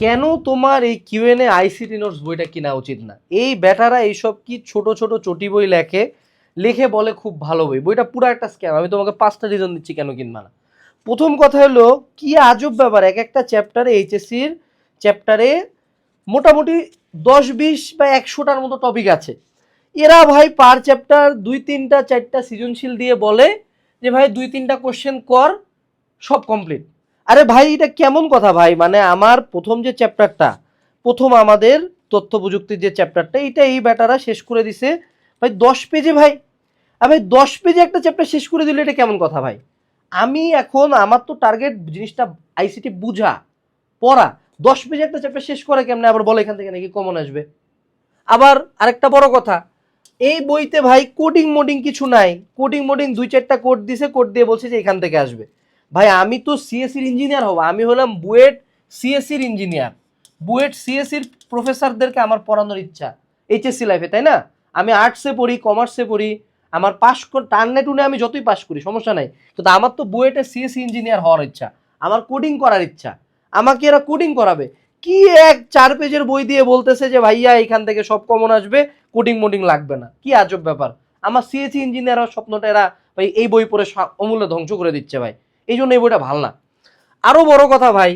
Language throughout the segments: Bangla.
কেন তোমার এই কিউএনএ আইসিটি নোটস বইটা কিনা উচিত না? এই ব্যাটারা এইসব কি ছোট ছোট চটি বই লেখে, লিখে বলে খুব ভালো বই, বইটা পুরো একটা স্ক্যাম। আমি তোমাকে 5টা রিজন দিচ্ছি কেন কিনবা না। প্রথম কথা হলো, কি আজব ব্যাপার, এক একটা চ্যাপ্টারে, এইচএসসির চ্যাপ্টারে মোটামুটি 10-20 বা 100টার মতো টপিক আছে। এরা ভাই পার চ্যাপ্টার 2-3-4টা সৃজনশীল দিয়ে বলে যে ভাই 2-3টা কোশ্চেন কর, সব কমপ্লিট। আরে ভাই এটা কেমন কথা ভাই? মানে আমার প্রথম যে চ্যাপ্টারটা, প্রথম আমাদের তথ্য প্রযুক্তির যে চ্যাপ্টারটা, এটা এই ব্যাটারা শেষ করে দিছে ভাই 10 পেজে। ভাই ভাই 10 পেজে একটা চ্যাপ্টার শেষ করে দিলে এটা কেমন কথা ভাই? আমি এখন আমার তো টার্গেট জিনিসটা আইসিটি বুঝা, পড়া। 10 পেজে একটা চ্যাপ্টার শেষ করে কেমনে, আবার বলে এখান থেকে নাকি কমন আসবে। আবার আরেকটা বড় কথা, এই বইতে ভাই কোডিং মোডিং কিছু নাই। কোডিং মোডিং 2-4টা কোড দিছে, কোড দিয়ে বলছে যে এখান থেকে আসবে। ভাই আমি তো সিএসসির ইঞ্জিনিয়ার হব, আমি হলাম বুয়েট সিএসসির ইঞ্জিনিয়ার। বুয়েট সিএসসির প্রফেসরদেরকে আমার পড়ানোর ইচ্ছা এইচএসসি লাইফে, তাই না? আমি আর্টসে পড়ি, কমার্সে পড়ি, আমার পাস টান্নে টুনে আমি যতই পাস করি সমস্যা নাই, কিন্তু আমার তো বুয়েটে সিএসসি ইঞ্জিনিয়ার হওয়ার ইচ্ছা, আমার কোডিং করার ইচ্ছা। আমাকে এরা কোডিং করাবে কি? 4 পেজের বই দিয়ে বলতেছে যে ভাইয়া এখান থেকে সব কমন আসবে, কোডিং মোডিং লাগবে না। কি আজব ব্যাপার! আমার সিএসসি ইঞ্জিনিয়ার হওয়ার স্বপ্নটা এরা ভাই এই বই পড়ে অমূল্য ধ্বংস করে দিচ্ছে ভাই। এই জন্য এই বইটা ভালো না। আরো বড় কথা ভাই,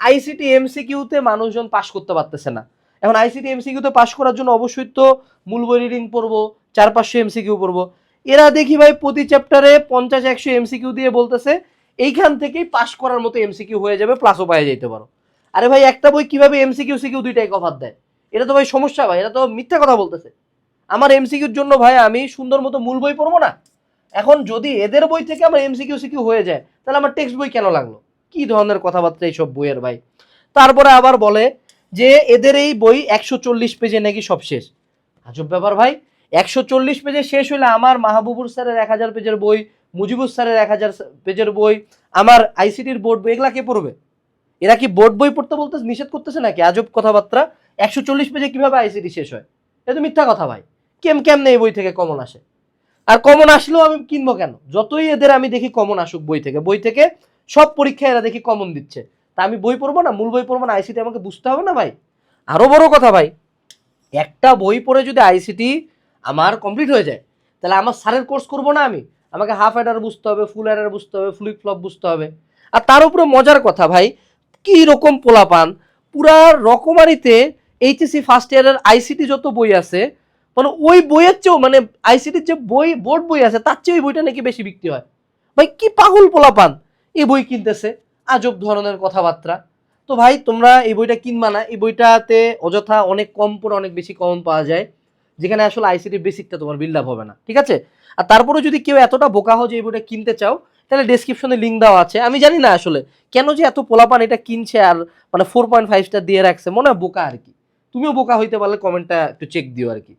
আইসিটি এমসিকিউতে মানুষজন পাস করতে পারতেছে না। এখন আইসিটি এমসিকিউতে পাস করার জন্য অবশ্যই তো মূল বই রিডিং পড়বো, 400-500 এমসিকিউ পড়বো। এরা দেখি ভাই প্রতি চ্যাপ্টারে 50-100 এমসিকিউ দিয়ে বলতেছে এইখান থেকেই পাস করার মতো এমসিকিউ হয়ে যাবে, প্লাসও পাওয়া যেতে পারো। আরে ভাই একটা বই কিভাবে এমসিকিউ সিকিউ দুইটাই কভার দেয়? এটা তো ভাই সমস্যা ভাই, এটা তো মিথ্যা কথা বলতেছে। আমার এমসিকিউর জন্য ভাই আমি সুন্দর মতো মূল বই পড়বো না? এখন যদি এদের বই থেকে আমার এমসিকিউ সিকিউ হয়ে যায়, তাহলে আমার টেক্সট বই কেন লাগলো? কি ধরনের কথাবার্তা এইসব বইয়ের ভাই! তারপরে আবার বলে যে এদের এই বই 140 পেজে নাকি সব শেষ। আজব ব্যাপার ভাই! 140 পেজে শেষ হলে আমার মাহবুবুর স্যারের 1000 পেজের বই, মুজিবুর স্যারের 1000 পেজের বই, আমার আইসিটির বোর্ড বই, এগুলা কে পড়বে? এরা কি বোর্ড বই পড়তে বলতে নিষেধ করতেছে নাকি? আজব কথাবার্তা। 140 পেজে কিভাবে আইসিটি শেষ হয়? এটা তো মিথ্যা কথা ভাই। কেমনে এই বই থেকে কমন আসে? আর কমন আসলেও আমি কিনবো কেন? যতই এদের আমি দেখি কমন আসুক বই থেকে সব পরীক্ষায় এরা দেখি কমন দিচ্ছে, তা আমি বই পড়বো না? মূল বই পড়বো না? আইসিটি আমাকে বুঝতে হবে না ভাই? আরো বড় কথা ভাই, একটা বই পড়ে যদি আইসিটি আমার কমপ্লিট হয়ে যায়, তাহলে আমার স্যারের কোর্স করবো না আমি? আমাকে হাফ অ্যাডার বুঝতে হবে, ফুল অ্যাডার বুঝতে হবে, ফ্লিপ ফ্লপ বুঝতে হবে। আর তার উপরে মজার কথা ভাই, কি রকম পোলাপান পুরা রকমারিতে এইচএসসি ফার্স্ট ইয়ারের আইসিটি যত বই আছে, মানে ওই বইয়ের চেয়েও, মানে আইসিটির যে বই বোর্ড বই আছে তার চেয়ে ওই বইটা নাকি বেশি বিক্রি হয়। ভাই কি পাগল পোলাপান এই বই কিনতেছে! আজব ধরনের কথাবার্তা। তো ভাই তোমরা এই বইটা কিনবা না। এই বইটাতে অযথা অনেক কম পড়ে অনেক বেশি কমন পাওয়া যায়, যেখানে আসলে আইসিটি বেসিকটা তোমার বিল্ড আপ হবে না, ঠিক আছে? আর তারপরে যদি কেউ এতটা বোকা হও যে এই বইটা কিনতে চাও, তাহলে ডেসক্রিপশনে লিঙ্ক দেওয়া আছে। আমি জানি না আসলে কেন যে এত পোলাপান এটা কিনছে আর মানে 4.5 স্টার দিয়ে রাখছে, মনে হয় বোকা আর কি। তুমিও বোকা হইতে পারলে কমেন্টটা একটু চেক দিও আর কি।